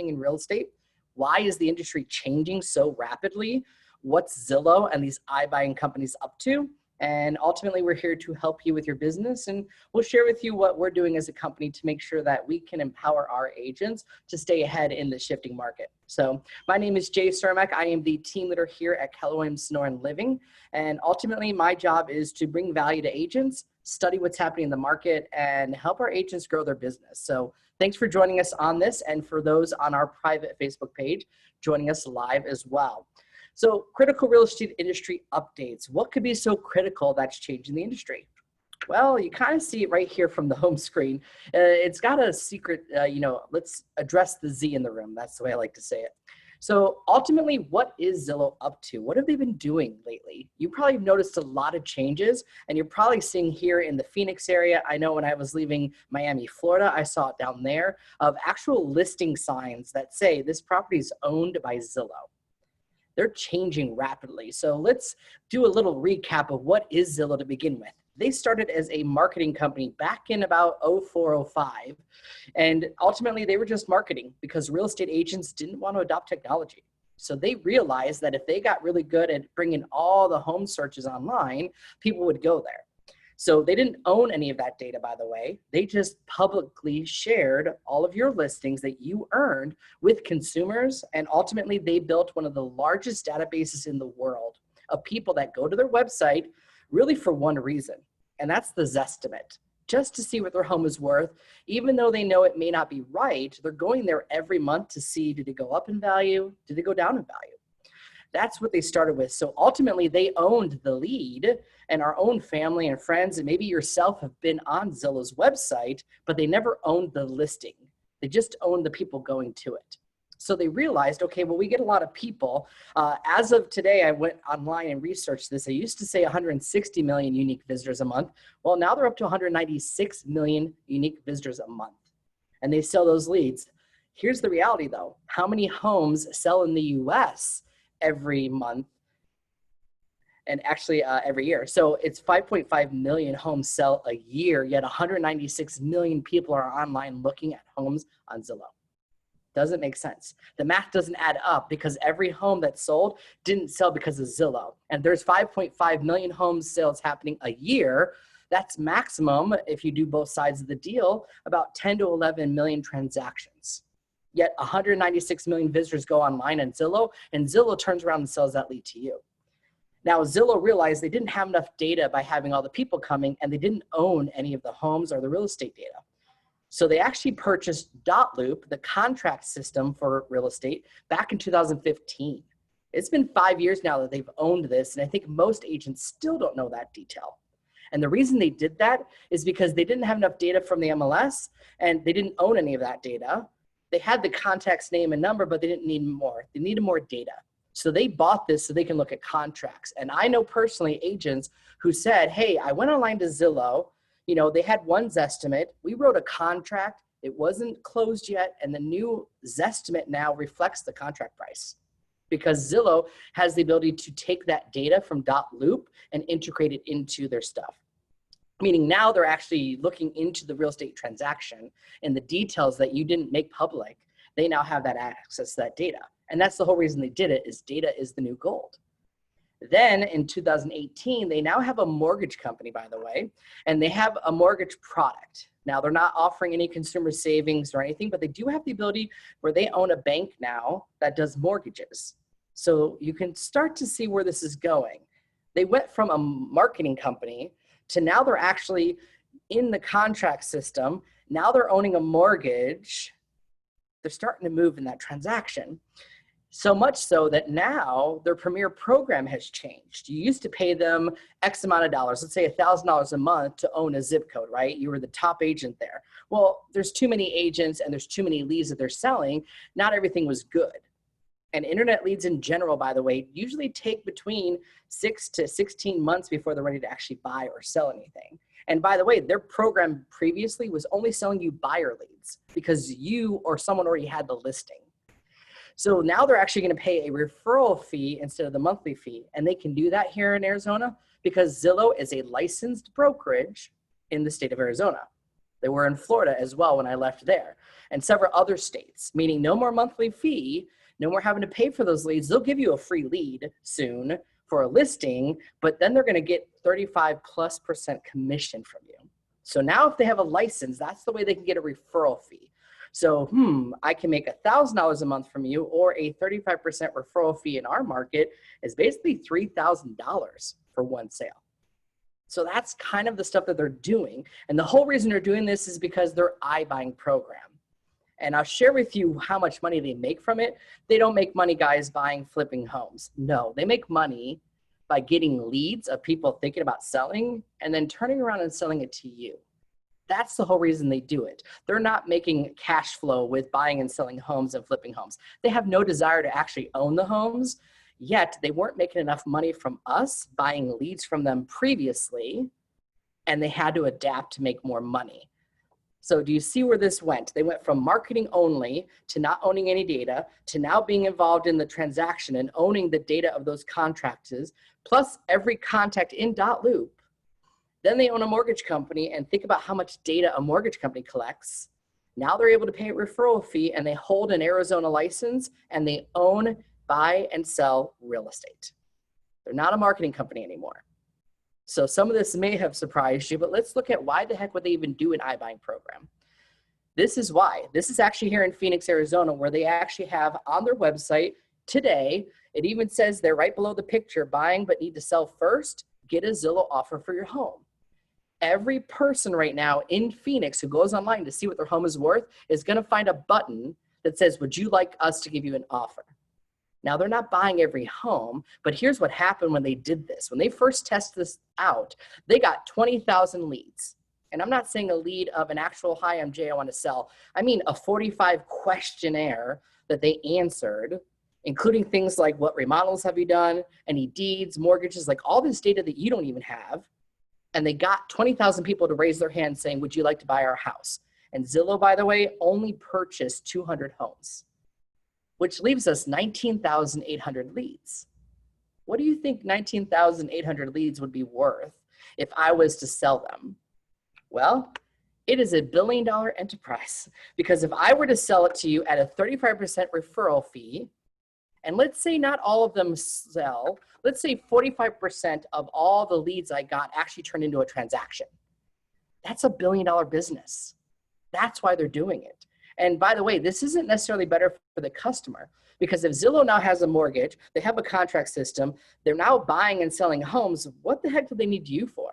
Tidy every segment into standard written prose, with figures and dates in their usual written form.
happening in real estate? Why is the industry changing so rapidly? What's Zillow and these iBuying companies up to? And ultimately, we're here to help you with your business, and we'll share with you what we're doing as a company to make sure that we can empower our agents to stay ahead in the shifting market. So my name is Jay Cermak. I am the team leader here at Keller Williams Sonora and Living. And ultimately, my job is to bring value to agents, study what's happening in the market, and help our agents grow their business. So thanks for joining us on this. And for those on our private Facebook page, joining us live as well. So critical real estate industry updates. What could be so critical that's changing the industry? Well, you kind of see it right here from the home screen. It's got a secret, let's address the Z in the room. That's the way I like to say it. So ultimately, what is Zillow up to? What have they been doing lately? You probably noticed a lot of changes, and you're probably seeing here in the Phoenix area. I know when I was leaving Miami, Florida, I saw it down there of actual listing signs that say this property is owned by Zillow. They're changing rapidly. So let's do a little recap of what is Zillow to begin with. They started as a marketing company back in about 04, 05. And ultimately they were just marketing because real estate agents didn't want to adopt technology. So they realized that if they got really good at bringing all the home searches online, people would go there. So they didn't own any of that data, by the way. They just publicly shared all of your listings that you earned with consumers. And ultimately, they built one of the largest databases in the world of people that go to their website really for one reason, and that's the Zestimate, just to see what their home is worth. Even though they know it may not be right, they're going there every month to see, did it go up in value? Did it go down in value? That's what they started with. So ultimately they owned the lead, and our own family and friends and maybe yourself have been on Zillow's website, but they never owned the listing. They just owned the people going to it. So they realized, okay, well, we get a lot of people. As of today, I went online and researched this. I used to say 160 million unique visitors a month. Well, now they're up to 196 million unique visitors a month. And they sell those leads. Here's the reality though. How many homes sell in the US every month? And actually every year. So it's 5.5 million homes sell a year, yet 196 million people are online looking at homes on Zillow. Doesn't make sense. The math doesn't add up because every home that's sold didn't sell because of Zillow. And there's 5.5 million home sales happening a year. That's maximum, if you do both sides of the deal, about 10 to 11 million transactions. Yet 196 million visitors go online on Zillow, and Zillow turns around and sells that lead to you. Now, Zillow realized they didn't have enough data by having all the people coming, and they didn't own any of the homes or the real estate data. So they actually purchased Dotloop, the contract system for real estate, back in 2015. It's been 5 years now that they've owned this, and I think most agents still don't know that detail. And the reason they did that is because they didn't have enough data from the MLS, and they didn't own any of that data. They had the contact's name and number, but they didn't need more. They needed more data. So they bought this so they can look at contracts. And I know personally agents who said, hey, I went online to Zillow. You know, they had one Zestimate. We wrote a contract. It wasn't closed yet. And the new Zestimate now reflects the contract price because Zillow has the ability to take that data from Dotloop and integrate it into their stuff. Meaning now they're actually looking into the real estate transaction and the details that you didn't make public. They now have that access to that data. And that's the whole reason they did it, is data is the new gold. Then in 2018, they now have a mortgage company, by the way, and they have a mortgage product. Now they're not offering any consumer savings or anything, but they do have the ability where they own a bank now that does mortgages. So you can start to see where this is going. They went from a marketing company to now they're actually in the contract system. Now they're owning a mortgage. They're starting to move in that transaction. So much so that now their premier program has changed. You used to pay them X amount of dollars, let's say $1,000 a month to own a zip code, right? You were the top agent there. Well, there's too many agents and there's too many leads that they're selling. Not everything was good. And internet leads in general, by the way, usually take between 6 to 16 months before they're ready to actually buy or sell anything. And by the way, their program previously was only selling you buyer leads because you or someone already had the listing. So now they're actually going to pay a referral fee instead of the monthly fee. And they can do that here in Arizona because Zillow is a licensed brokerage in the state of Arizona. They were in Florida as well when I left there, and several other states, meaning no more monthly fee, no more having to pay for those leads. They'll give you a free lead soon for a listing, but then they're going to get 35+% commission from you. So now if they have a license, that's the way they can get a referral fee. So, I can make $1,000 a month from you, or a 35% referral fee in our market is basically $3,000 for one sale. So that's kind of the stuff that they're doing. And the whole reason they're doing this is because their iBuying program. And I'll share with you how much money they make from it. They don't make money, guys, buying, flipping homes. No, they make money by getting leads of people thinking about selling and then turning around and selling it to you. That's the whole reason they do it. They're not making cash flow with buying and selling homes and flipping homes. They have no desire to actually own the homes, yet they weren't making enough money from us buying leads from them previously, and they had to adapt to make more money. So do you see where this went? They went from marketing only to not owning any data to now being involved in the transaction and owning the data of those contracts, plus every contact in .loop. Then they own a mortgage company, and think about how much data a mortgage company collects. Now they're able to pay a referral fee, and they hold an Arizona license, and they own, buy, and sell real estate. They're not a marketing company anymore. So some of this may have surprised you, but let's look at why the heck would they even do an iBuying program. This is why. This is actually here in Phoenix, Arizona, where they actually have on their website today, it even says there right below the picture, buying but need to sell first, get a Zillow offer for your home. Every person right now in Phoenix who goes online to see what their home is worth is going to find a button that says, would you like us to give you an offer? Now, they're not buying every home, but here's what happened when they did this. When they first tested this out, they got 20,000 leads. And I'm not saying a lead of an actual, hi, I'm Jay, I want to sell. I mean a 45 questionnaire that they answered, including things like what remodels have you done, any deeds, mortgages, like all this data that you don't even have. And they got 20,000 people to raise their hand saying, would you like to buy our house? And Zillow, by the way, only purchased 200 homes, which leaves us 19,800 leads. What do you think 19,800 leads would be worth if I was to sell them? Well, it is $1 billion enterprise, because if I were to sell it to you at a 35% referral fee, and let's say not all of them sell, let's say 45% of all the leads I got actually turned into a transaction. That's $1 billion business. That's why they're doing it. And by the way, this isn't necessarily better for the customer, because if Zillow now has a mortgage, they have a contract system, they're now buying and selling homes, what the heck do they need you for?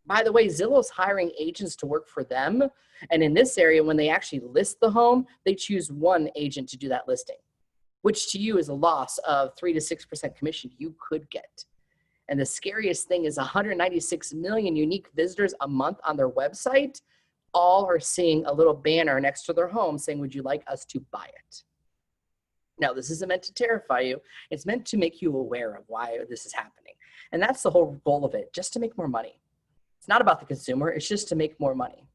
By the way, Zillow's hiring agents to work for them. And in this area, when they actually list the home, they choose one agent to do that listing, which to you is a loss of 3 to 6% commission you could get. And the scariest thing is 196 million unique visitors a month on their website all are seeing a little banner next to their home saying, would you like us to buy it? Now, this isn't meant to terrify you. It's meant to make you aware of why this is happening. And that's the whole goal of it, just to make more money. It's not about the consumer. It's just to make more money.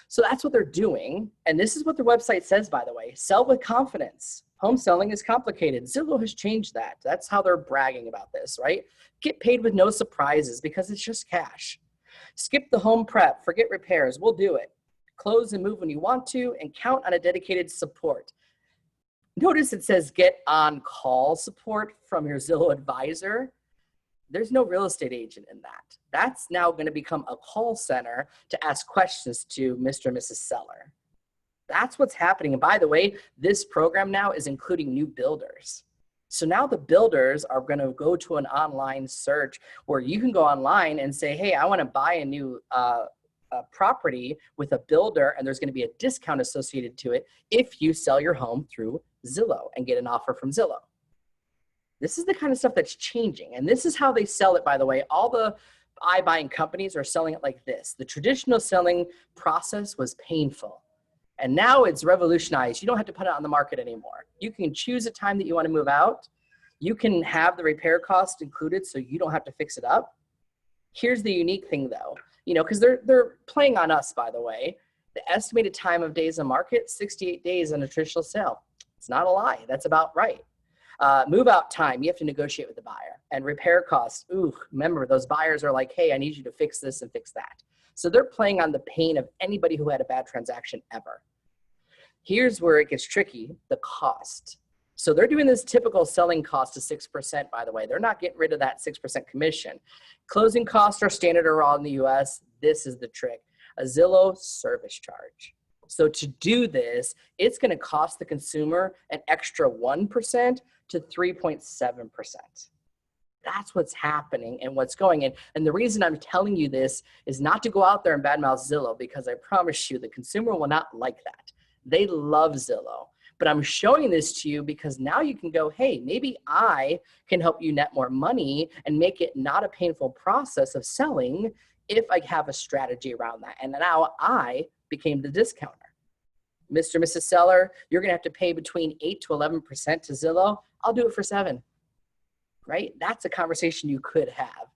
So that's what they're doing. And this is what their website says, by the way. Sell with confidence. Home selling is complicated. Zillow has changed that. That's how they're bragging about this, right? Get paid with no surprises because it's just cash. Skip the home prep, forget repairs, we'll do it. Close and move when you want to, and count on a dedicated support. Notice it says get on call support from your Zillow advisor. There's no real estate agent in that. That's now going to become a call center to ask questions to Mr. and Mrs. Seller. That's what's happening. And by the way, this program now is including new builders. So now the builders are going to go to an online search where you can go online and say, hey, I want to buy a new property with a builder, and there's going to be a discount associated to it if you sell your home through Zillow and get an offer from Zillow. This is the kind of stuff that's changing. And this is how they sell it, by the way. All the iBuying companies are selling it like this. The traditional selling process was painful. And now it's revolutionized. You don't have to put it on the market anymore. You can choose a time that you want to move out. You can have the repair cost included so you don't have to fix it up. Here's the unique thing though, because they're playing on us, by the way. The estimated time of days on market, 68 days on a traditional sale. It's not a lie. That's about right. Move out time, you have to negotiate with the buyer. And repair costs, remember those buyers are like, hey, I need you to fix this and fix that. So they're playing on the pain of anybody who had a bad transaction ever. Here's where it gets tricky, the cost. So they're doing this typical selling cost of 6%, by the way. They're not getting rid of that 6% commission. Closing costs are standard around the US. This is the trick, a Zillow service charge. So to do this, it's gonna cost the consumer an extra 1% to 3.7%. That's what's happening and what's going in. And the reason I'm telling you this is not to go out there and badmouth Zillow, because I promise you the consumer will not like that. They love Zillow. But I'm showing this to you because now you can go, hey, maybe I can help you net more money and make it not a painful process of selling if I have a strategy around that. And now I became the discounter. Mr. and Mrs. Seller, you're gonna have to pay between 8 to 11% to Zillow. I'll do it for 7, right? That's a conversation you could have.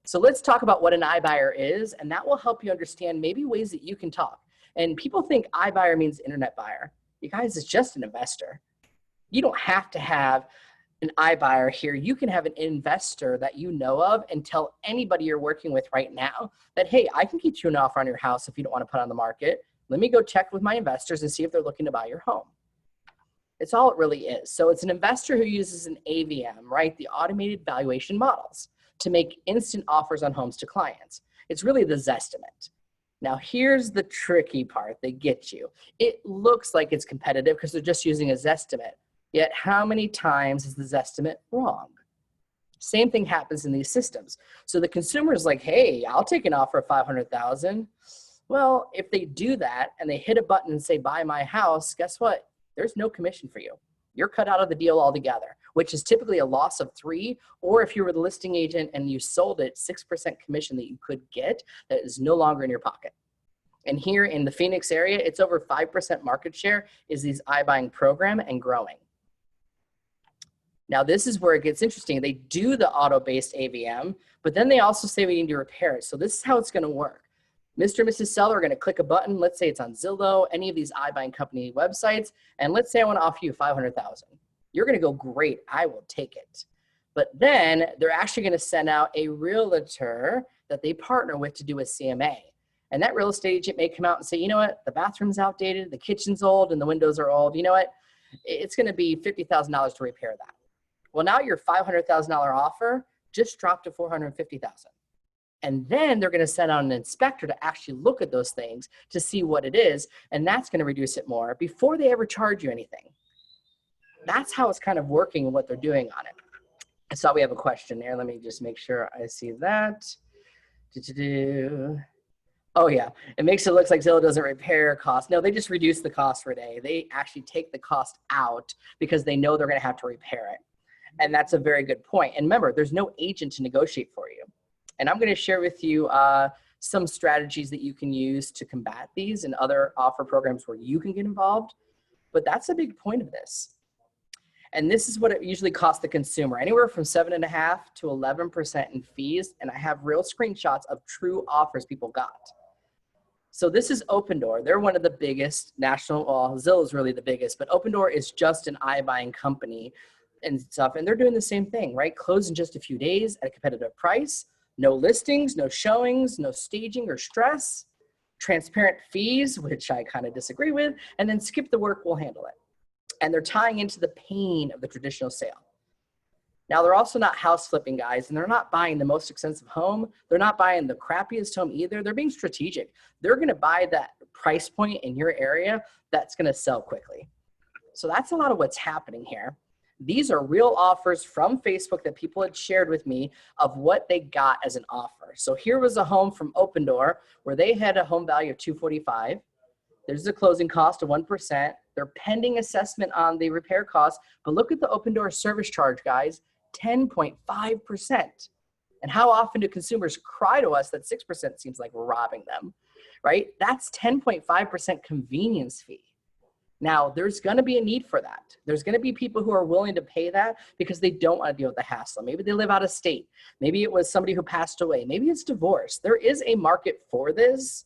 So let's talk about what an iBuyer is, and that will help you understand maybe ways that you can talk. And people think iBuyer means internet buyer. You guys, it's just an investor. You don't have to have an iBuyer here. You can have an investor that you know of and tell anybody you're working with right now that, hey, I can get you an offer on your house if you don't want to put it on the market. Let me go check with my investors and see if they're looking to buy your home. It's all it really is. So it's an investor who uses an AVM, right? The automated valuation models to make instant offers on homes to clients. It's really the Zestimate. Now, here's the tricky part that gets you. It looks like it's competitive because they're just using a Zestimate. Yet, how many times is the Zestimate wrong? Same thing happens in these systems. So the consumer is like, hey, I'll take an offer of $500,000. Well, if they do that and they hit a button and say, buy my house, guess what? There's no commission for you. You're cut out of the deal altogether, which is typically a loss of 3, or if you were the listing agent and you sold it, 6% commission that you could get that is no longer in your pocket. And here in the Phoenix area, it's over 5% market share is these iBuying program and growing. Now, this is where it gets interesting. They do the auto-based AVM, but then they also say we need to repair it. So this is how it's gonna work. Mr. and Mrs. Seller are gonna click a button. Let's say it's on Zillow, any of these iBuying company websites. And let's say I wanna offer you $500,000. You're gonna go, great, I will take it. But then they're actually gonna send out a realtor that they partner with to do a CMA. And that real estate agent may come out and say, you know what, the bathroom's outdated, the kitchen's old, and the windows are old. You know what, it's gonna be $50,000 to repair that. Well, now your $500,000 offer just dropped to $450,000. And then they're gonna send out an inspector to actually look at those things to see what it is, and that's gonna reduce it more before they ever charge you anything. That's how it's kind of working and what they're doing on it. I saw we have a question there. Let me just make sure I see that. Oh yeah, it makes it look like Zillow doesn't repair costs. No, they just reduce the cost per day. They actually take the cost out because they know they're gonna have to repair it. And that's a very good point. And remember, there's no agent to negotiate for you. And I'm gonna share with you some strategies that you can use to combat these and other offer programs where you can get involved. But that's a big point of this. And this is what it usually costs the consumer, anywhere from 7.5% to 11% in fees. And I have real screenshots of true offers people got. So this is Opendoor. They're one of the biggest national, well, Zillow is really the biggest, but Opendoor is just an iBuying company and stuff. And they're doing the same thing, right? Close in just a few days at a competitive price. No listings, no showings, no staging or stress, transparent fees, which I kind of disagree with, and then skip the work, we'll handle it. And they're tying into the pain of the traditional sale. Now, they're also not house flipping guys, and they're not buying the most expensive home. They're not buying the crappiest home either. They're being strategic. They're gonna buy that price point in your area that's gonna sell quickly. So that's a lot of what's happening here. These are real offers from Facebook that people had shared with me of what they got as an offer. So here was a home from Opendoor where they had a home value of $245,000. There's a closing cost of 1%. They're pending assessment on the repair cost, but look at the Opendoor service charge, guys, 10.5%. And how often do consumers cry to us that 6% seems like we're robbing them, right? That's 10.5% convenience fee. Now, there's gonna be a need for that. There's gonna be people who are willing to pay that because they don't wanna deal with the hassle. Maybe they live out of state. Maybe it was somebody who passed away. Maybe it's divorce. There is a market for this.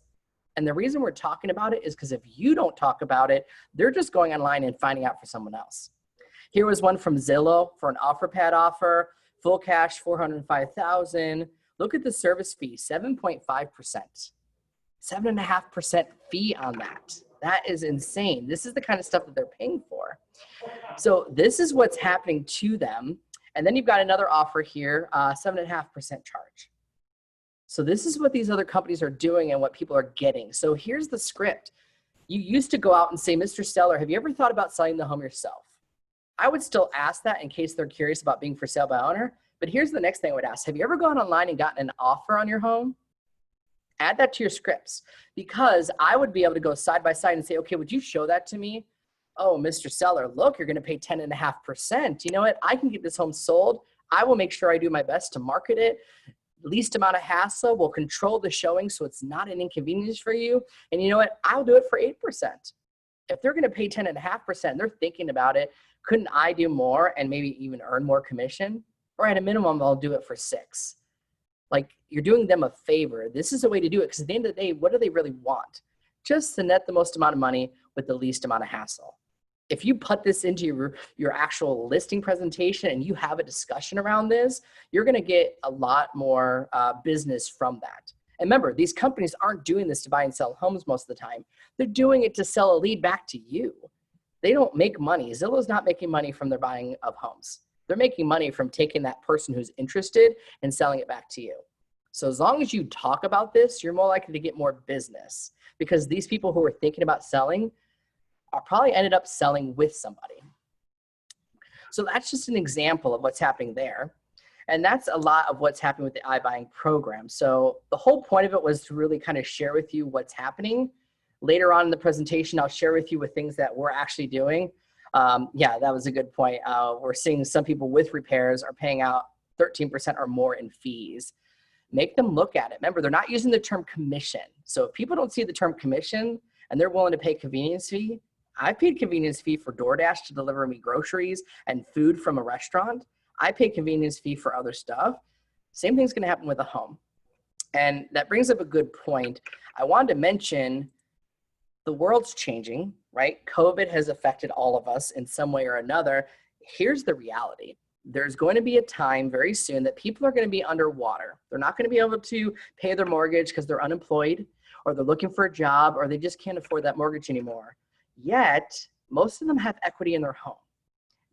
And the reason we're talking about it is because if you don't talk about it, they're just going online and finding out for someone else. Here was one from Zillow for an OfferPad offer, full cash, $405,000. Look at the service fee, 7.5%. 7.5% fee on that. That is insane. This is the kind of stuff that they're paying for. So this is what's happening to them. And then you've got another offer here, 7.5% charge. So this is what these other companies are doing and what people are getting. So here's the script. You used to go out and say, Mr. Seller, have you ever thought about selling the home yourself? I would still ask that in case they're curious about being for sale by owner. But here's the next thing I would ask. Have you ever gone online and gotten an offer on your home? Add that to your scripts, because I would be able to go side by side and say, okay, would you show that to me? Oh, Mr. Seller, look, you're going to pay 10.5%. You know what? I can get this home sold. I will make sure I do my best to market it. Least amount of hassle. We'll control the showing so it's not an inconvenience for you. And you know what? I'll do it for 8%. If they're going to pay 10.5%, they're thinking about it. Couldn't I do more and maybe even earn more commission? Or at a minimum, I'll do it for 6%. Like, you're doing them a favor. This is a way to do it, because at the end of the day, what do they really want? Just to net the most amount of money with the least amount of hassle. If you put this into your actual listing presentation and you have a discussion around this, you're going to get a lot more business from that. And remember, these companies aren't doing this to buy and sell homes most of the time. They're doing it to sell a lead back to you. They don't make money. Zillow's not making money from their buying of homes. They're making money from taking that person who's interested and selling it back to you. So as long as you talk about this, you're more likely to get more business, because these people who are thinking about selling are probably ended up selling with somebody. So that's just an example of what's happening there. And that's a lot of what's happening with the iBuying program. So the whole point of it was to really kind of share with you what's happening. Later on in the presentation, I'll share with you with things that we're actually doing. Yeah, that was a good point. We're seeing some people with repairs are paying out 13% or more in fees. Make them look at it. Remember, they're not using the term commission. So if people don't see the term commission and they're willing to pay convenience fee, I paid convenience fee for DoorDash to deliver me groceries and food from a restaurant. I pay convenience fee for other stuff. Same thing's going to happen with a home. And that brings up a good point. I wanted to mention the world's changing, right? COVID has affected all of us in some way or another. Here's the reality. There's going to be a time very soon that people are going to be underwater. They're not going to be able to pay their mortgage because they're unemployed, or they're looking for a job, or they just can't afford that mortgage anymore. Yet, most of them have equity in their home,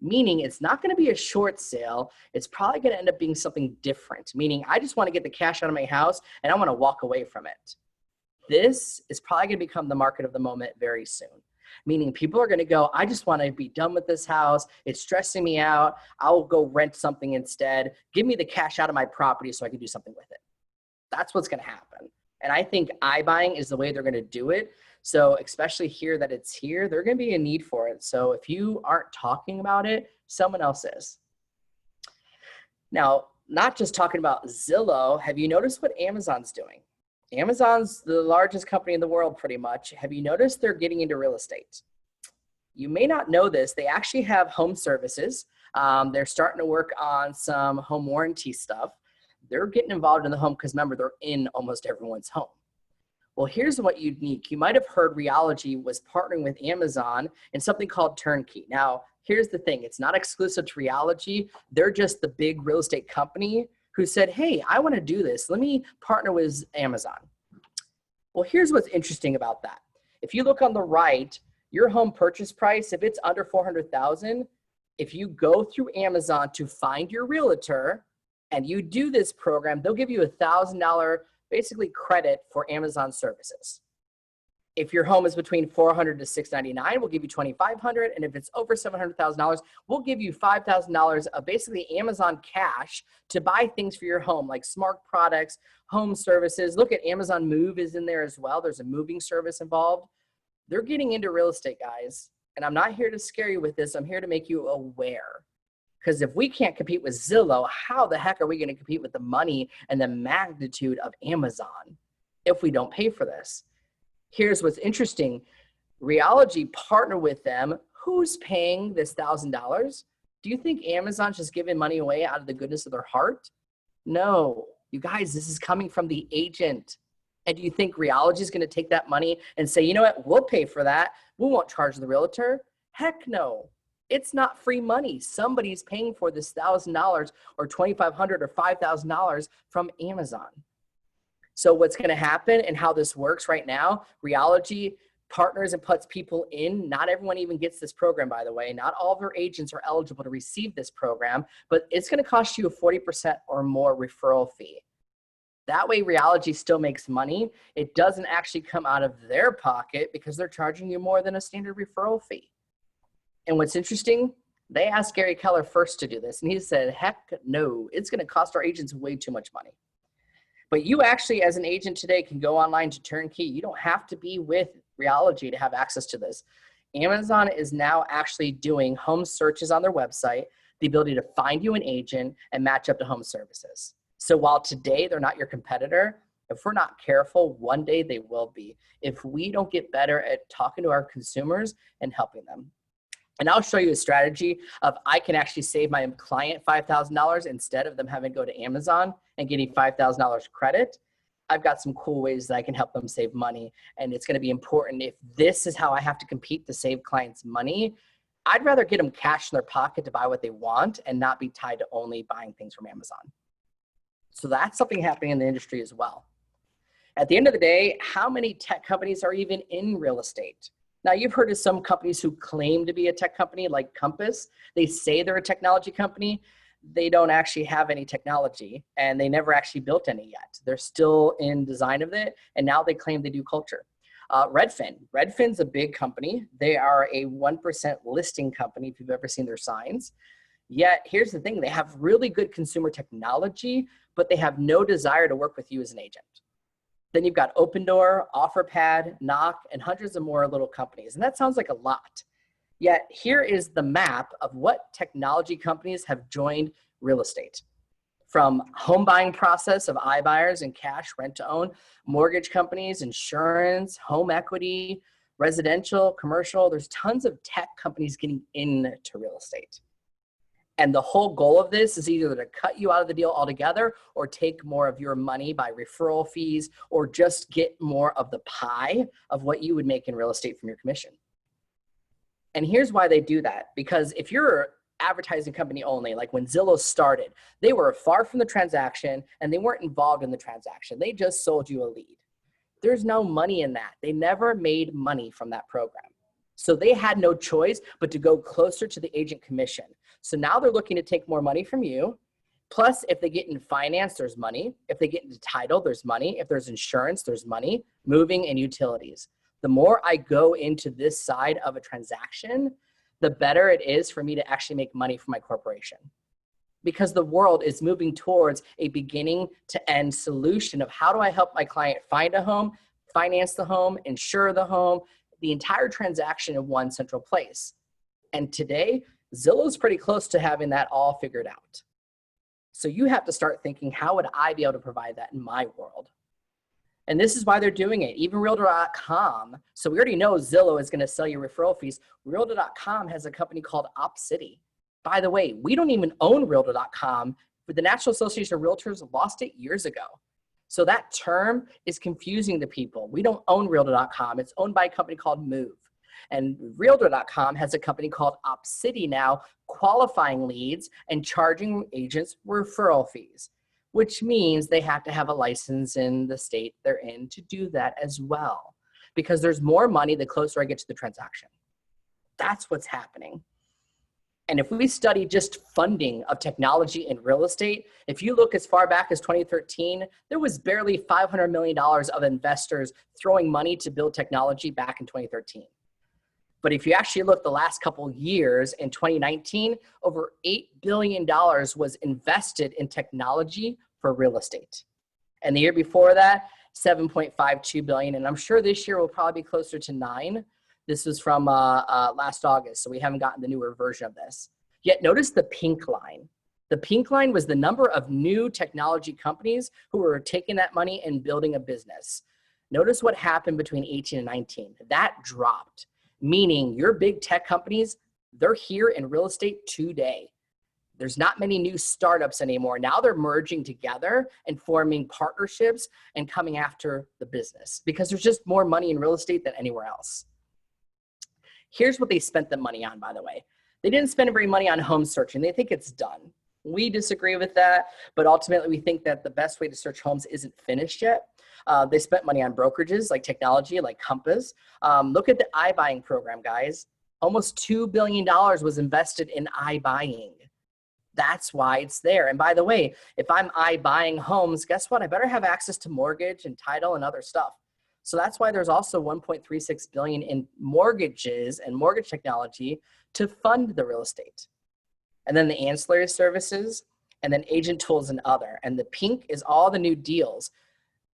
meaning it's not going to be a short sale. It's probably going to end up being something different, meaning I just want to get the cash out of my house and I want to walk away from it. This is probably going to become the market of the moment very soon. Meaning people are going to go, I just want to be done with this house. It's stressing me out. I'll go rent something instead. Give me the cash out of my property so I can do something with it. That's what's going to happen. And I think iBuying is the way they're going to do it. So especially here that it's here, there's going to be a need for it. So if you aren't talking about it, someone else is. Now, not just talking about Zillow, have you noticed what Amazon's doing? Amazon's the largest company in the world pretty much. Have you noticed they're getting into real estate? You may not know this. They actually have home services. They're starting to work on some home warranty stuff. They're getting involved in the home because remember, they're in almost everyone's home. Well, here's what unique. You might have heard Realogy was partnering with Amazon in something called Turnkey. Now, here's the thing. It's not exclusive to Realogy. They're just the big real estate company who said, hey, I want to do this. Let me partner with Amazon. Well, here's what's interesting about that. If you look on the right, your home purchase price, if it's under $400,000, if you go through Amazon to find your realtor and you do this program, they'll give you $1,000 basically credit for Amazon services. If your home is between $400 to $699, we'll give you $2,500. And if it's over $700,000, we'll give you $5,000 of basically Amazon cash to buy things for your home, like smart products, home services. Look at Amazon Move is in there as well. There's a moving service involved. They're getting into real estate, guys. And I'm not here to scare you with this. I'm here to make you aware. Because if we can't compete with Zillow, how the heck are we going to compete with the money and the magnitude of Amazon if we don't pay for this? Here's what's interesting. Realogy partnered with them. Who's paying this $1,000? Do you think Amazon's just giving money away out of the goodness of their heart? No. You guys, this is coming from the agent. And do you think Realogy is going to take that money and say, you know what, we'll pay for that. We won't charge the realtor? Heck no. It's not free money. Somebody's paying for this $1,000 or $2,500 or $5,000 from Amazon. So what's going to happen and how this works right now, Realogy partners and puts people in. Not everyone even gets this program, by the way. Not all of their agents are eligible to receive this program, but it's going to cost you a 40% or more referral fee. That way, Realogy still makes money. It doesn't actually come out of their pocket because they're charging you more than a standard referral fee. And what's interesting, they asked Gary Keller first to do this, and he said, heck no, it's going to cost our agents way too much money. But you actually, as an agent today, can go online to Turnkey. You don't have to be with Realogy to have access to this. Amazon is now actually doing home searches on their website, the ability to find you an agent and match up to home services. So while today they're not your competitor, if we're not careful, one day they will be, if we don't get better at talking to our consumers and helping them. And I'll show you a strategy of I can actually save my client $5,000 instead of them having to go to Amazon and getting $5,000 credit. I've got some cool ways that I can help them save money. And it's going to be important. If this is how I have to compete to save clients money, I'd rather get them cash in their pocket to buy what they want and not be tied to only buying things from Amazon. So that's something happening in the industry as well. At the end of the day, how many tech companies are even in real estate? Now, you've heard of some companies who claim to be a tech company like Compass. They say they're a technology company. They don't actually have any technology, and they never actually built any yet. They're still in design of it, and now they claim they do culture. Redfin's a big company. They are a 1% listing company, if you've ever seen their signs. Yet, here's the thing. They have really good consumer technology, but they have no desire to work with you as an agent. Then you've got Opendoor, OfferPad, Knock, and hundreds of more little companies. And that sounds like a lot. Yet here is the map of what technology companies have joined real estate. From home buying process of iBuyers and cash, rent to own, mortgage companies, insurance, home equity, residential, commercial. There's tons of tech companies getting into real estate. And the whole goal of this is either to cut you out of the deal altogether or take more of your money by referral fees or just get more of the pie of what you would make in real estate from your commission. And here's why they do that. Because if you're an advertising company only, like when Zillow started, they were far from the transaction and they weren't involved in the transaction. They just sold you a lead. There's no money in that. They never made money from that program. So they had no choice but to go closer to the agent commission. So now they're looking to take more money from you. Plus, if they get in finance, there's money. If they get into title, there's money. If there's insurance, there's money. Moving and utilities. The more I go into this side of a transaction, the better it is for me to actually make money for my corporation. Because the world is moving towards a beginning to end solution of how do I help my client find a home, finance the home, insure the home, the entire transaction in one central place. And today, Zillow's pretty close to having that all figured out. So you have to start thinking, how would I be able to provide that in my world? And this is why they're doing it. Even Realtor.com. So we already know Zillow is going to sell you referral fees. Realtor.com has a company called OpCity. By the way, we don't even own Realtor.com, but the National Association of Realtors lost it years ago. So that term is confusing to people. We don't own Realtor.com. It's owned by a company called Move. And Realtor.com has a company called OpCity now, qualifying leads and charging agents referral fees, which means they have to have a license in the state they're in to do that as well, because there's more money the closer I get to the transaction. That's what's happening. And if we study just funding of technology in real estate, if you look as far back as 2013, there was barely $500 million of investors throwing money to build technology back in 2013. But if you actually look the last couple years, in 2019, over $8 billion was invested in technology for real estate. And the year before that, $7.52 billion. And I'm sure this year will probably be closer to $9 billion. This was from last August, so we haven't gotten the newer version of this. Yet notice the pink line. The pink line was the number of new technology companies who were taking that money and building a business. Notice what happened between 18 and 19. That dropped, meaning your big tech companies, they're here in real estate today. There's not many new startups anymore. Now they're merging together and forming partnerships and coming after the business because there's just more money in real estate than anywhere else. Here's what they spent the money on, by the way. They didn't spend very money on home searching. They think it's done. We disagree with that, but ultimately we think that the best way to search homes isn't finished yet. They spent money on brokerages like technology, like Compass. Look at the iBuying program, guys. Almost $2 billion was invested in iBuying. That's why it's there. And by the way, if I'm iBuying homes, guess what? I better have access to mortgage and title and other stuff. So that's why there's also 1.36 billion in mortgages and mortgage technology to fund the real estate. And then the ancillary services, and then agent tools and other. And the pink is all the new deals.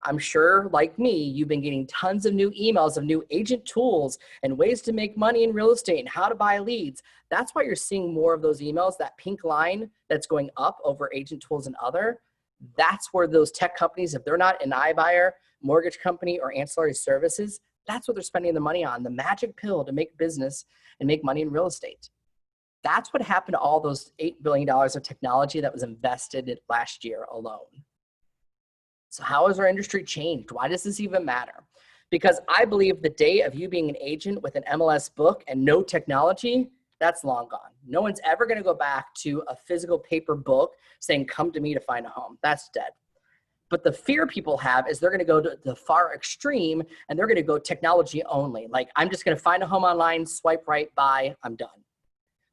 I'm sure, like me, you've been getting tons of new emails of new agent tools and ways to make money in real estate and how to buy leads. That's why you're seeing more of those emails, that pink line that's going up over agent tools and other. That's where those tech companies, if they're not an iBuyer, mortgage company, or ancillary services, that's what they're spending the money on, the magic pill to make business and make money in real estate. That's what happened to all those $8 billion of technology that was invested in last year alone. So how has our industry changed? Why does this even matter? Because I believe the day of you being an agent with an MLS book and no technology, that's long gone. No one's ever going to go back to a physical paper book saying, come to me to find a home. That's dead. But the fear people have is they're going to go to the far extreme and they're going to go technology only. Like, I'm just going to find a home online, swipe right, buy, I'm done.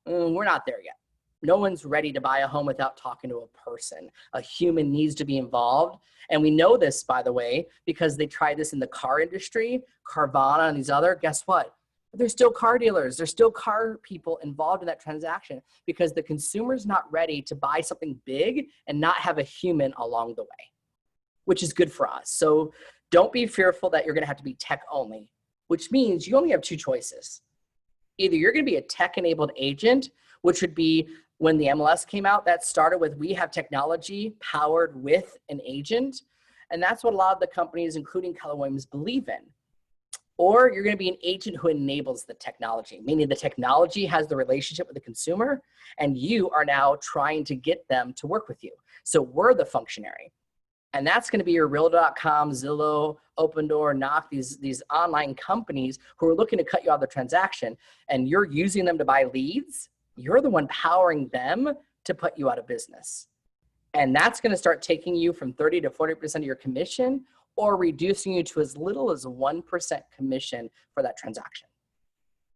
We're not there yet. No one's ready to buy a home without talking to a person. A human needs to be involved. And we know this, by the way, because they tried this in the car industry, Carvana and these other, guess what? There's still car dealers. There's still car people involved in that transaction because the consumer's not ready to buy something big and not have a human along the way, which is good for us. So don't be fearful that you're going to have to be tech only, which means you only have two choices. Either you're going to be a tech-enabled agent, which would be when the MLS came out, that started with we have technology powered with an agent. And that's what a lot of the companies, including Keller Williams, believe in. Or you're going to be an agent who enables the technology, meaning the technology has the relationship with the consumer, and you are now trying to get them to work with you. So we're the functionary. And that's going to be your Realtor.com, Zillow, Opendoor, Knock, these online companies who are looking to cut you out of the transaction, and you're using them to buy leads. You're the one powering them to put you out of business. And that's going to start taking you from 30 to 40% of your commission or reducing you to as little as 1% commission for that transaction.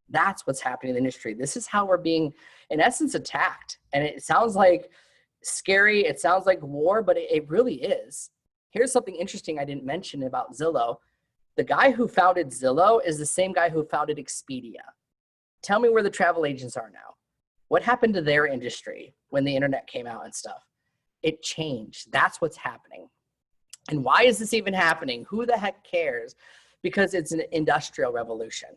That's what's happening in the industry. This is how we're being, in essence, attacked. And it sounds like scary. It sounds like war, but it really is. Here's something interesting I didn't mention about Zillow. The guy who founded Zillow is the same guy who founded Expedia. Tell me where the travel agents are now. What happened to their industry when the internet came out and stuff? It changed. That's what's happening. And why is this even happening? Who the heck cares? Because it's an industrial revolution.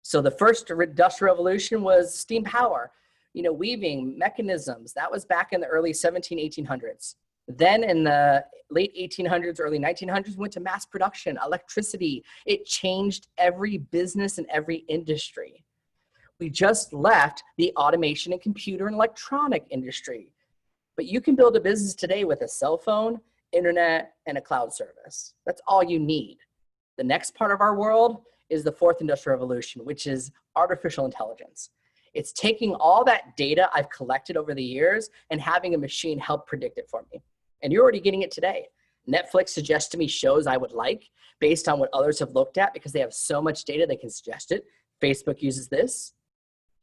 So the first industrial revolution was steam power, weaving mechanisms. That was back in the early 1800s. Then in the late 1800s, early 1900s, went to mass production, electricity. It changed every business and every industry. We just left the automation and computer and electronic industry. But you can build a business today with a cell phone, internet, and a cloud service. That's all you need. The next part of our world is the fourth industrial revolution, which is artificial intelligence. It's taking all that data I've collected over the years and having a machine help predict it for me. And you're already getting it today. Netflix suggests to me shows I would like based on what others have looked at because they have so much data they can suggest it. Facebook uses this.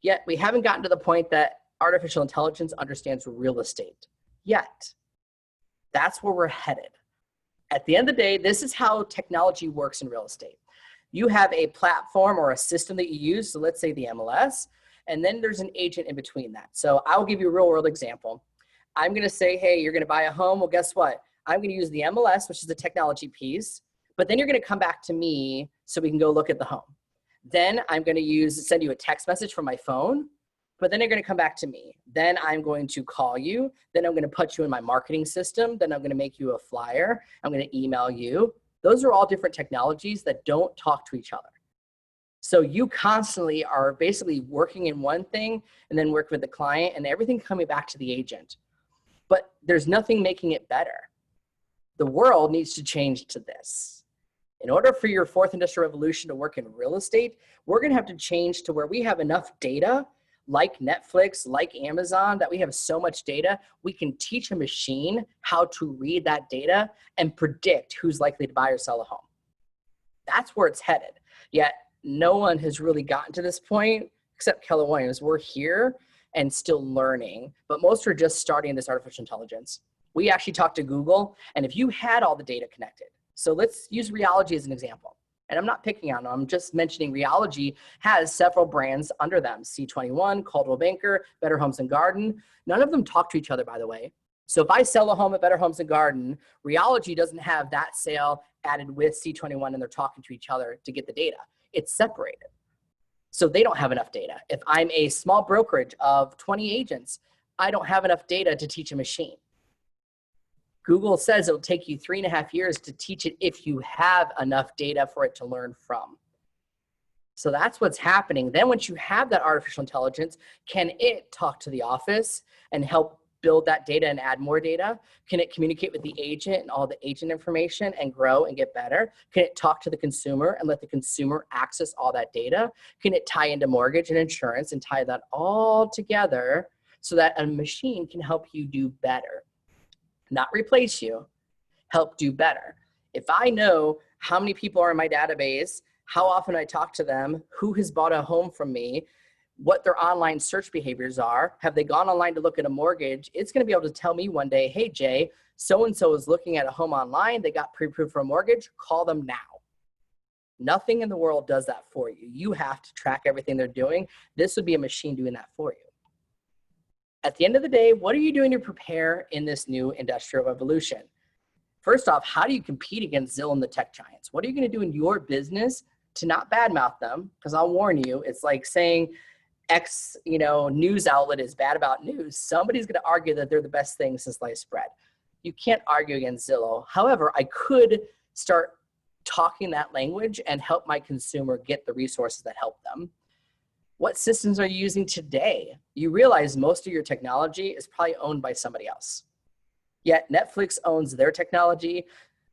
Yet we haven't gotten to the point that artificial intelligence understands real estate yet. That's where we're headed. At the end of the day, this is how technology works in real estate. You have a platform or a system that you use, so let's say the MLS, and then there's an agent in between that. So I'll give you a real world example. I'm going to say, hey, you're going to buy a home. Well, guess what? I'm going to use the MLS, which is the technology piece, but then you're going to come back to me so we can go look at the home. Then I'm going to send you a text message from my phone, but then you're going to come back to me. Then I'm going to call you. Then I'm going to put you in my marketing system. Then I'm going to make you a flyer. I'm going to email you. Those are all different technologies that don't talk to each other. So you constantly are basically working in one thing and then work with the client and everything coming back to the agent. But there's nothing making it better. The world needs to change to this. In order for your fourth industrial revolution to work in real estate, we're going to have to change to where we have enough data like Netflix, like Amazon, that we have so much data, we can teach a machine how to read that data and predict who's likely to buy or sell a home. That's where it's headed. Yet no one has really gotten to this point except Keller Williams. We're here and still learning, but most are just starting this artificial intelligence. We actually talked to Google, and if you had all the data connected, so let's use Realogy as an example. And I'm not picking on them, I'm just mentioning Realogy has several brands under them, C21, Coldwell Banker, Better Homes and Garden. None of them talk to each other, by the way. So if I sell a home at Better Homes and Garden, Realogy doesn't have that sale added with C21 and they're talking to each other to get the data. It's separated. So they don't have enough data. If I'm a small brokerage of 20 agents, I don't have enough data to teach a machine. Google says it'll take you 3.5 years to teach it if you have enough data for it to learn from. So that's what's happening. Then once you have that artificial intelligence, can it talk to the office and help build that data and add more data? Can it communicate with the agent and all the agent information and grow and get better? Can it talk to the consumer and let the consumer access all that data? Can it tie into mortgage and insurance and tie that all together so that a machine can help you do better? Not replace you, help do better. If I know how many people are in my database, how often I talk to them, who has bought a home from me, what their online search behaviors are, have they gone online to look at a mortgage, it's gonna be able to tell me one day, hey Jay, so-and-so is looking at a home online, they got pre-approved for a mortgage, call them now. Nothing in the world does that for you. You have to track everything they're doing. This would be a machine doing that for you. At the end of the day, what are you doing to prepare in this new industrial revolution? First off, how do you compete against Zillow and the tech giants? What are you gonna do in your business to not badmouth them? Because I'll warn you, it's like saying X news outlet is bad about news. Somebody's gonna argue that they're the best thing since sliced bread. You can't argue against Zillow. However, I could start talking that language and help my consumer get the resources that help them. What systems are you using today? You realize most of your technology is probably owned by somebody else. Yet Netflix owns their technology,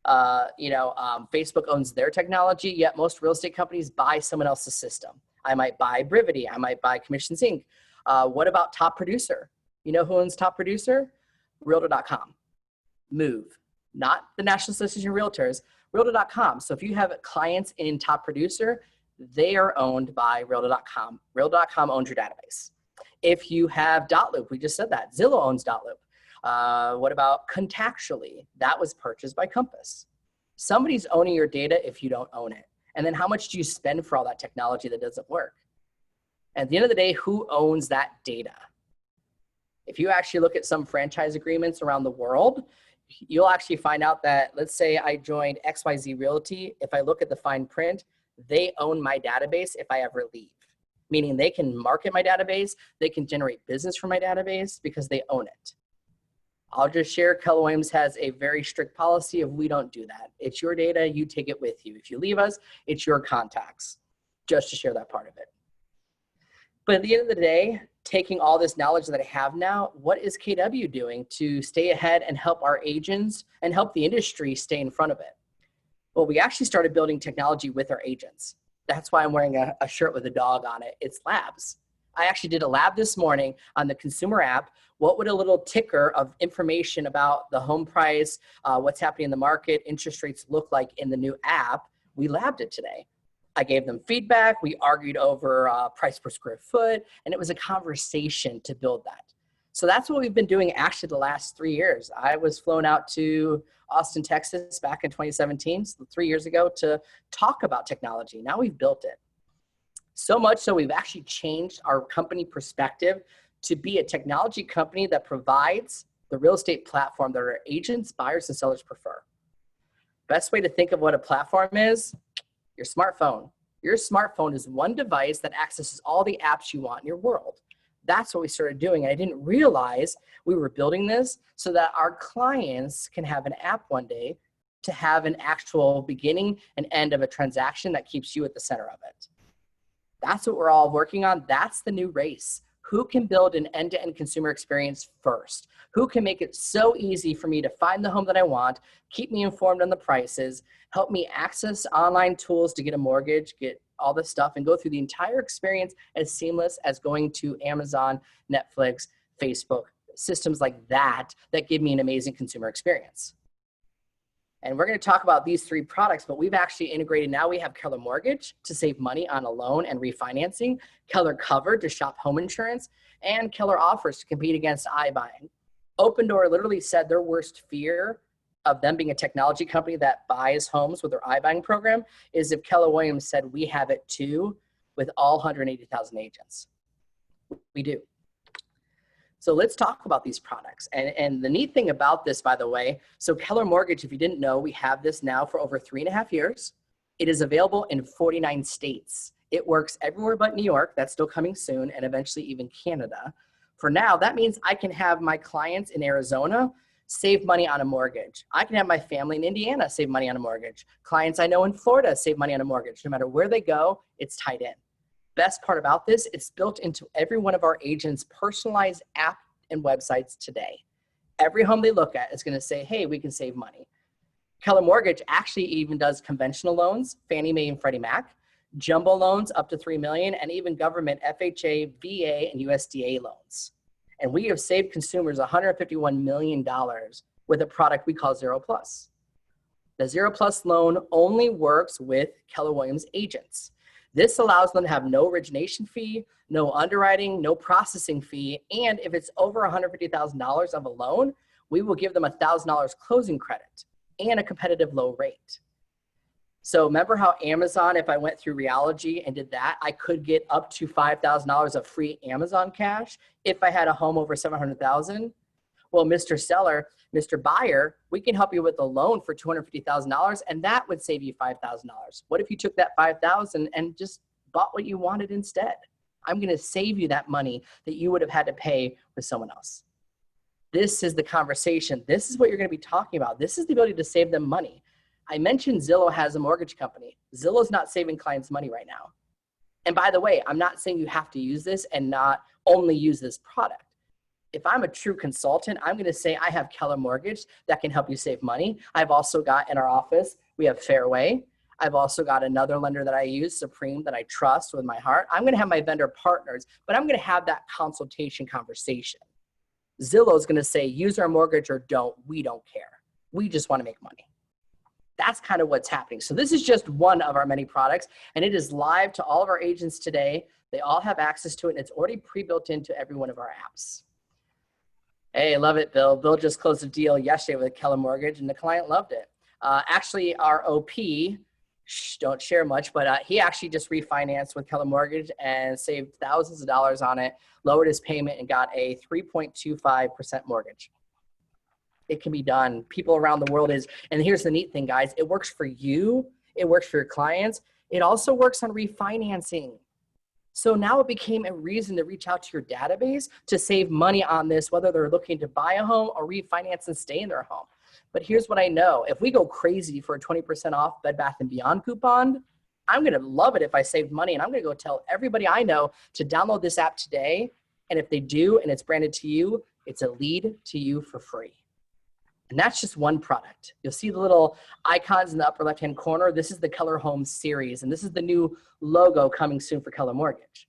Facebook owns their technology, yet most real estate companies buy someone else's system. I might buy Brivity, I might buy Commissions Inc. What about Top Producer? You know who owns Top Producer? Realtor.com. Move, not the National Association of Realtors, Realtor.com. So if you have clients in Top Producer, they are owned by Realtor.com. Realtor.com owns your database. If you have Dotloop, we just said that, Zillow owns Dotloop. What about Contactually? That was purchased by Compass. Somebody's owning your data if you don't own it. And then how much do you spend for all that technology that doesn't work? At the end of the day, who owns that data? If you actually look at some franchise agreements around the world, you'll actually find out that, let's say I joined XYZ Realty. If I look at the fine print, they own my database if I ever leave. Meaning they can market my database, they can generate business from my database because they own it. I'll just share, Keller Williams has a very strict policy of we don't do that. It's your data, you take it with you. If you leave us, it's your contacts, just to share that part of it. But at the end of the day, taking all this knowledge that I have now, what is KW doing to stay ahead and help our agents and help the industry stay in front of it? Well, we actually started building technology with our agents. That's why I'm wearing a shirt with a dog on it. It's labs. I actually did a lab this morning on the consumer app. What would a little ticker of information about the home price, what's happening in the market, interest rates look like in the new app? We labbed it today. I gave them feedback. We argued over price per square foot, and it was a conversation to build that. So that's what we've been doing actually the last 3 years. I was flown out to Austin, Texas back in 2017, so 3 years ago, to talk about technology. Now we've built it. So much so we've actually changed our company perspective to be a technology company that provides the real estate platform that our agents, buyers, and sellers prefer. Best way to think of what a platform is, your smartphone. Your smartphone is one device that accesses all the apps you want in your world. That's what we started doing. I didn't realize we were building this so that our clients can have an app one day to have an actual beginning and end of a transaction that keeps you at the center of it. That's what we're all working on. That's the new race. Who can build an end-to-end consumer experience first? Who can make it so easy for me to find the home that I want, keep me informed on the prices, help me access online tools to get a mortgage, get all this stuff and go through the entire experience as seamless as going to Amazon, Netflix, Facebook, systems like that give me an amazing consumer experience. And we're going to talk about these 3 products, but we've actually integrated, now we have Keller Mortgage to save money on a loan and refinancing, Keller Covered to shop home insurance, and Keller Offers to compete against iBuying. Open Door literally said their worst fear of them being a technology company that buys homes with their iBuying program is if Keller Williams said we have it too with all 180,000 agents. We do. So let's talk about these products. And the neat thing about this, by the way, so Keller Mortgage, if you didn't know, we have this now for over 3.5 years. It is available in 49 states. It works everywhere but New York. That's still coming soon, and eventually even Canada. For now, that means I can have my clients in Arizona save money on a mortgage. I can have my family in Indiana save money on a mortgage. Clients I know in Florida save money on a mortgage. No matter where they go, it's tied in. Best part about this, it's built into every one of our agents' personalized app and websites today. Every home they look at is going to say, hey, we can save money. Keller Mortgage actually even does conventional loans, Fannie Mae and Freddie Mac, jumbo loans up to $3 million, and even government FHA, VA, and USDA loans. And we have saved consumers $151 million with a product we call Zero Plus. The Zero Plus loan only works with Keller Williams agents. This allows them to have no origination fee, no underwriting, no processing fee, and if it's over $150,000 of a loan, we will give them $1,000 closing credit and a competitive low rate. So remember how Amazon, if I went through Realogy and did that, I could get up to $5,000 of free Amazon cash if I had a home over $700,000? Well, Mr. Seller, Mr. Buyer, we can help you with a loan for $250,000 and that would save you $5,000. What if you took that $5,000 and just bought what you wanted instead? I'm going to save you that money that you would have had to pay with someone else. This is the conversation. This is what you're going to be talking about. This is the ability to save them money. I mentioned Zillow has a mortgage company. Zillow's not saving clients money right now. And by the way, I'm not saying you have to use this and not only use this product. If I'm a true consultant, I'm going to say I have Keller Mortgage that can help you save money. I've also got in our office, we have Fairway. I've also got another lender that I use, Supreme, that I trust with my heart. I'm going to have my vendor partners, but I'm going to have that consultation conversation. Zillow is going to say, use our mortgage or don't. We don't care. We just want to make money. That's kind of what's happening. So this is just one of our many products, and it is live to all of our agents today. They all have access to it, and it's already pre-built into every one of our apps. Hey, love it, Bill. Bill just closed a deal yesterday with Keller Mortgage, and the client loved it. Actually, our OP, don't share much, but he actually just refinanced with Keller Mortgage and saved thousands of dollars on it, lowered his payment, and got a 3.25% mortgage. It can be done. People around the world and here's the neat thing, guys. It works for you. It works for your clients. It also works on refinancing. So now it became a reason to reach out to your database to save money on this, whether they're looking to buy a home or refinance and stay in their home. But here's what I know. If we go crazy for a 20% off Bed Bath & Beyond coupon, I'm going to love it if I saved money. And I'm going to go tell everybody I know to download this app today. And if they do and it's branded to you, it's a lead to you for free. And that's just one product. You'll see the little icons in the upper left-hand corner. This is the Keller Home series, and this is the new logo coming soon for Keller Mortgage.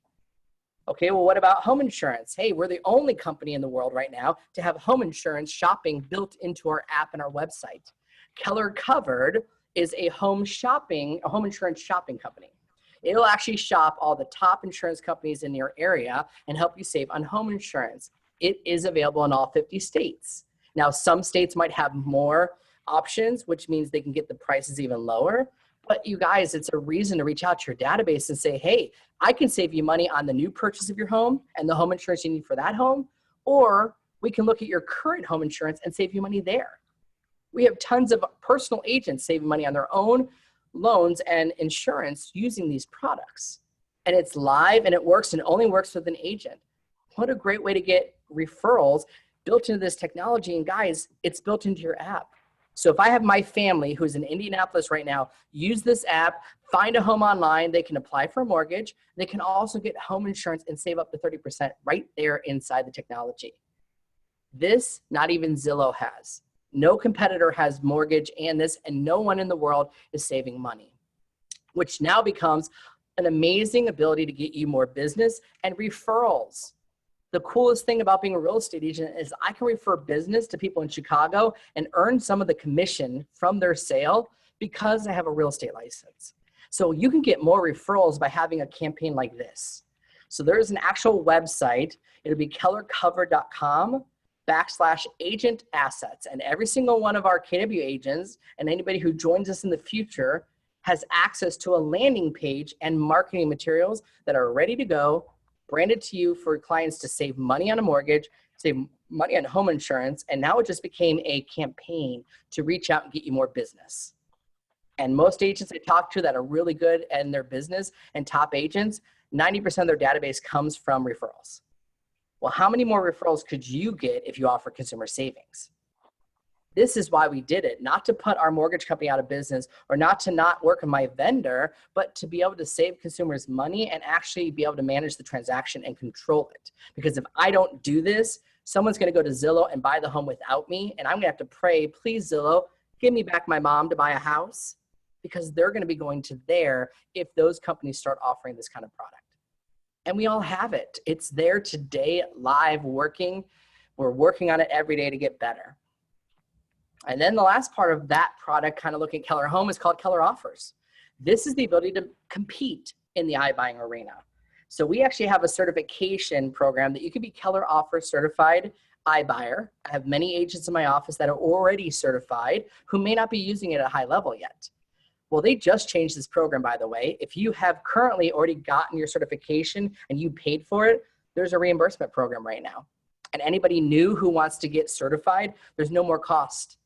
Okay, well, what about home insurance? Hey, we're the only company in the world right now to have home insurance shopping built into our app and our website. Keller Covered is a home insurance shopping company. It'll actually shop all the top insurance companies in your area and help you save on home insurance. It is available in all 50 states. Now, some states might have more options, which means they can get the prices even lower. But you guys, it's a reason to reach out to your database and say, hey, I can save you money on the new purchase of your home and the home insurance you need for that home. Or we can look at your current home insurance and save you money there. We have tons of personal agents saving money on their own loans and insurance using these products. And it's live and it works and only works with an agent. What a great way to get referrals built into this technology. And guys, it's built into your app. So if I have my family who's in Indianapolis right now, use this app, find a home online, they can apply for a mortgage. They can also get home insurance and save up to 30% right there inside the technology. This, not even Zillow has. No competitor has mortgage and this, and no one in the world is saving money, which now becomes an amazing ability to get you more business and referrals. The coolest thing about being a real estate agent is I can refer business to people in Chicago and earn some of the commission from their sale because I have a real estate license. So you can get more referrals by having a campaign like this. So there's an actual website. It'll be kellercover.com/agent assets. And every single one of our KW agents and anybody who joins us in the future has access to a landing page and marketing materials that are ready to go, branded to you for clients to save money on a mortgage, save money on home insurance. And now it just became a campaign to reach out and get you more business. And most agents I talk to that are really good in their business and top agents, 90% of their database comes from referrals. Well, how many more referrals could you get if you offer consumer savings? This is why we did it, not to put our mortgage company out of business or not to not work with my vendor, but to be able to save consumers money and actually be able to manage the transaction and control it. Because if I don't do this, someone's going to go to Zillow and buy the home without me. And I'm going to have to pray, please, Zillow, give me back my mom to buy a house, because they're going to be going to there if those companies start offering this kind of product. And we all have it. It's there today, live, working. We're working on it every day to get better. And then the last part of that product, kind of looking at Keller Home, is called Keller Offers. This is the ability to compete in the iBuying arena. So we actually have a certification program that you can be Keller Offers certified iBuyer. I have many agents in my office that are already certified who may not be using it at a high level yet. Well, they just changed this program, by the way. If you have currently already gotten your certification and you paid for it, there's a reimbursement program right now. And anybody new who wants to get certified, there's no more cost.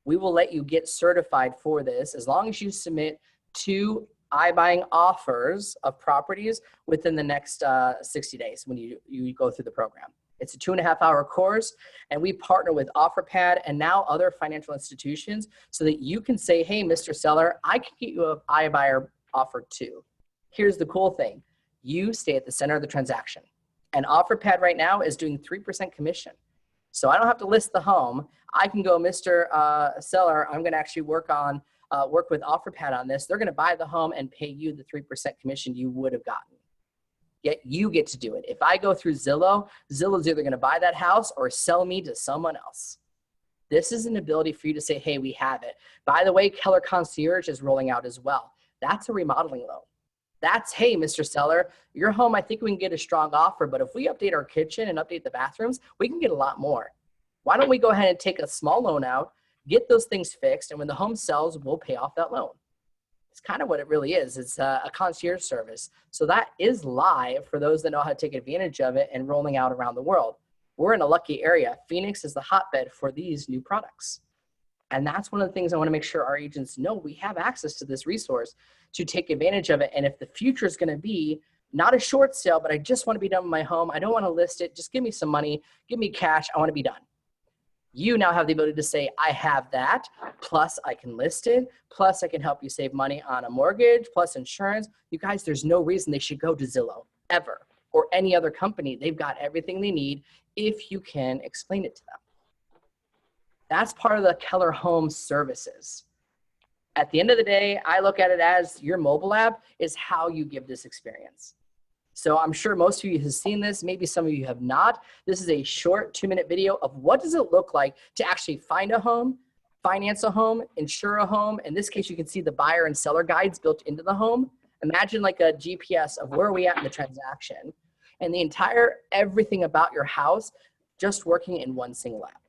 We will let you get certified for this as long as you submit 2 iBuying offers of properties within the next 60 days when you go through the program. It's a 2.5-hour course, and we partner with OfferPad and now other financial institutions so that you can say, hey, Mr. Seller, I can get you an iBuyer offer too. Here's the cool thing. You stay at the center of the transaction. And OfferPad right now is doing 3% commission. So I don't have to list the home. I can go, Mr. Seller, I'm going to actually work with OfferPad on this. They're going to buy the home and pay you the 3% commission you would have gotten. Yet you get to do it. If I go through Zillow, Zillow's either going to buy that house or sell me to someone else. This is an ability for you to say, hey, we have it. By the way, Keller Concierge is rolling out as well. That's a remodeling loan. That's, hey, Mr. Seller, your home, I think we can get a strong offer, but if we update our kitchen and update the bathrooms, we can get a lot more. Why don't we go ahead and take a small loan out, get those things fixed, and when the home sells, we'll pay off that loan. It's kind of what it really is. It's a concierge service. So that is live for those that know how to take advantage of it and rolling out around the world. We're in a lucky area. Phoenix is the hotbed for these new products. And that's one of the things I want to make sure our agents know. We have access to this resource to take advantage of it. And if the future is going to be not a short sale, but I just want to be done with my home, I don't want to list it, just give me some money, give me cash, I want to be done. You now have the ability to say, I have that, plus I can list it, plus I can help you save money on a mortgage, plus insurance. You guys, there's no reason they should go to Zillow ever or any other company. They've got everything they need if you can explain it to them. That's part of the Keller Home services. At the end of the day, I look at it as your mobile app is how you give this experience. So I'm sure most of you have seen this. Maybe some of you have not. This is a short 2-minute video of what does it look like to actually find a home, finance a home, insure a home. In this case, you can see the buyer and seller guides built into the home. Imagine like a GPS of where are we at in the transaction and the entire everything about your house just working in one single app.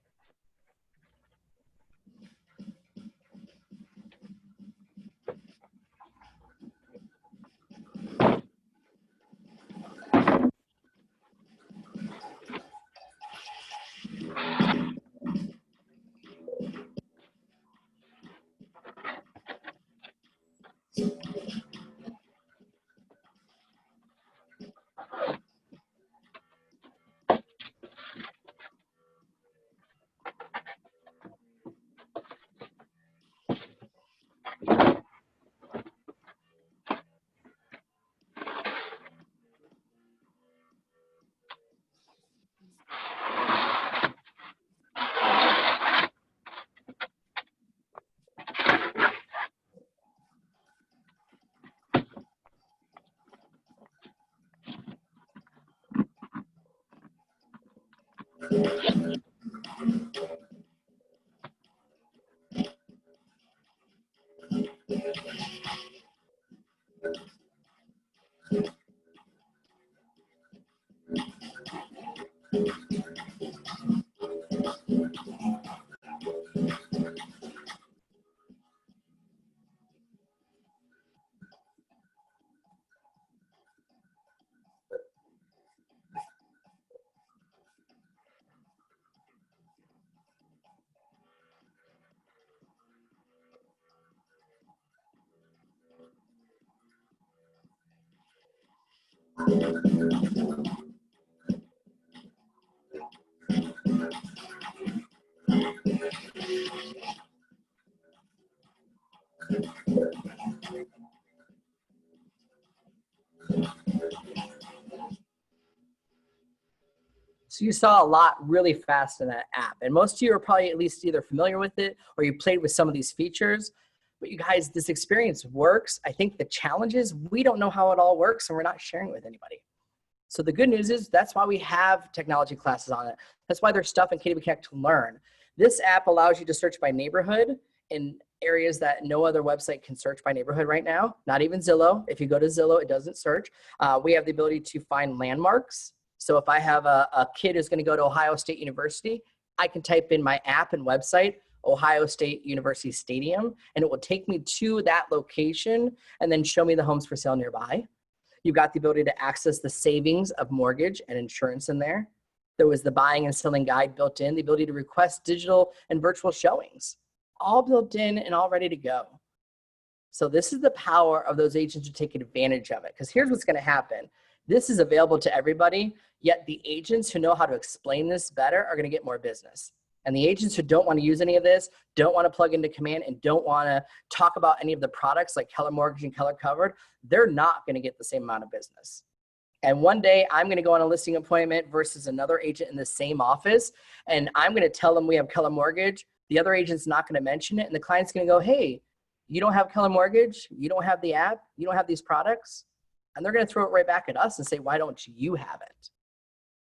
So you saw a lot really fast in that app, and most of you are probably at least either familiar with it or you played with some of these features. But you guys, this experience works. I think the challenge is we don't know how it all works and we're not sharing it with anybody. So the good news is that's why we have technology classes on it. That's why there's stuff in KW Connect to learn. This app allows you to search by neighborhood in areas that no other website can search by neighborhood right now, not even Zillow. If you go to Zillow, it doesn't search. We have the ability to find landmarks. So if I have a kid who's gonna go to Ohio State University, I can type in my app and website, Ohio State University Stadium, and it will take me to that location and then show me the homes for sale nearby. You've got the ability to access the savings of mortgage and insurance in there. There was the buying and selling guide built in, the ability to request digital and virtual showings, all built in and all ready to go. So this is the power of those agents to take advantage of it, because here's what's gonna happen. This is available to everybody, yet the agents who know how to explain this better are gonna get more business. And the agents who don't want to use any of this, don't want to plug into command, and don't want to talk about any of the products like Keller Mortgage and Keller Covered, they're not going to get the same amount of business. And one day I'm going to go on a listing appointment versus another agent in the same office, and I'm going to tell them we have Keller Mortgage. The other agent's not going to mention it, and the client's going to go, hey, you don't have Keller Mortgage, you don't have the app, you don't have these products, and they're going to throw it right back at us and say, why don't you have it?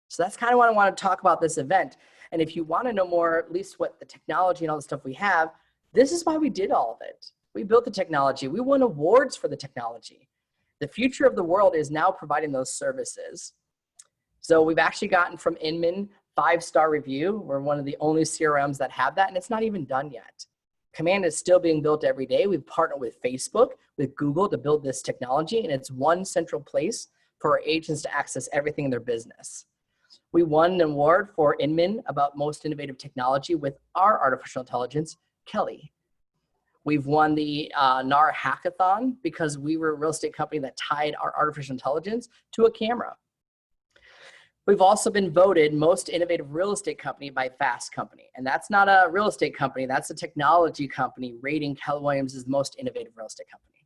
So that's kind of what I want to talk about this event. And if you want to know more, at least what the technology and all the stuff we have, this is why we did all of it. We built the technology. We won awards for the technology. The future of the world is now providing those services. So we've actually gotten from Inman 5-star review. We're one of the only CRMs that have that, and it's not even done yet. Command is still being built every day. We've partnered with Facebook, with Google to build this technology, and it's one central place for our agents to access everything in their business. We won an award for Inman about most innovative technology with our artificial intelligence, Kelly. We've won the NAR hackathon because we were a real estate company that tied our artificial intelligence to a camera. We've also been voted most innovative real estate company by Fast Company. And that's not a real estate company, that's a technology company rating Keller Williams as the most innovative real estate company.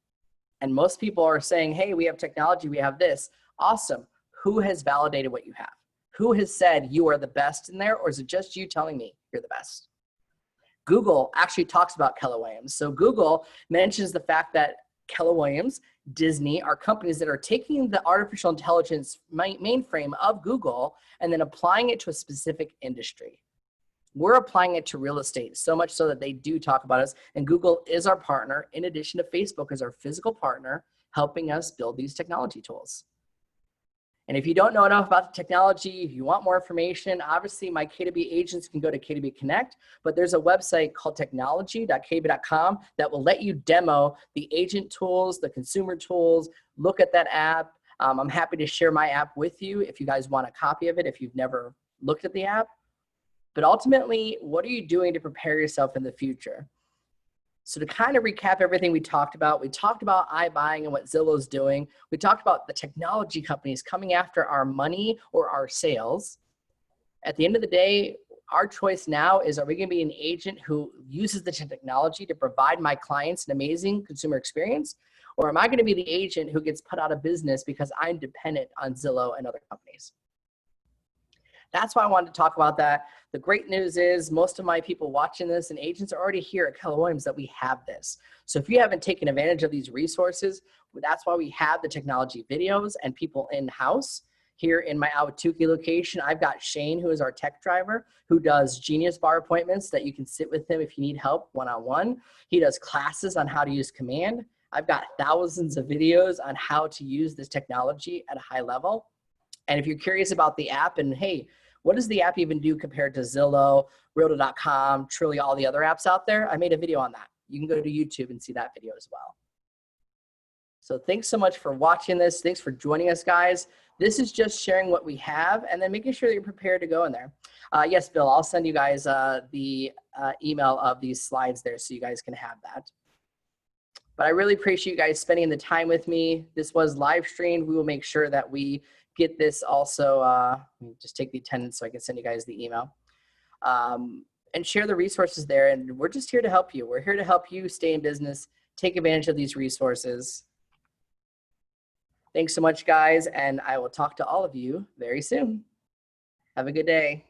And most people are saying, hey, we have technology, we have this. Awesome. Who has validated what you have? Who has said you are the best in there, or is it just you telling me you're the best? Google actually talks about Keller Williams. So Google mentions the fact that Keller Williams, Disney are companies that are taking the artificial intelligence mainframe of Google and then applying it to a specific industry. We're applying it to real estate, so much so that they do talk about us, and Google is our partner, in addition to Facebook as our physical partner, helping us build these technology tools. And if you don't know enough about the technology, if you want more information, obviously my KW agents can go to KW Connect, but there's a website called technology.kw.com that will let you demo the agent tools, the consumer tools, look at that app. I'm happy to share my app with you if you guys want a copy of it, if you've never looked at the app. But ultimately, what are you doing to prepare yourself in the future? So to kind of recap everything we talked about iBuying and what Zillow's doing. We talked about the technology companies coming after our money or our sales. At the end of the day, our choice now is, are we going to be an agent who uses the technology to provide my clients an amazing consumer experience? Or am I going to be the agent who gets put out of business because I'm dependent on Zillow and other companies? That's why I wanted to talk about that. The great news is most of my people watching this and agents are already here at Keller Williams that we have this. So if you haven't taken advantage of these resources, that's why we have the technology videos and people in-house. Here in my Ahwatukee location, I've got Shane, who is our tech driver, who does Genius Bar appointments that you can sit with him if you need help one-on-one. He does classes on how to use Command. I've got thousands of videos on how to use this technology at a high level. And if you're curious about the app and, hey, what does the app even do compared to Zillow, Realtor.com, truly all the other apps out there? I made a video on that. You can go to YouTube and see that video as well. So thanks so much for watching this. Thanks for joining us, guys. This is just sharing what we have and then making sure that you're prepared to go in there. Yes, Bill, I'll send you guys the email of these slides there so you guys can have that. But I really appreciate you guys spending the time with me. This was live streamed. We will make sure that we get this also. Let me just take the attendance so I can send you guys the email. And share the resources there. And we're just here to help you. We're here to help you stay in business, take advantage of these resources. Thanks so much, guys. And I will talk to all of you very soon. Have a good day.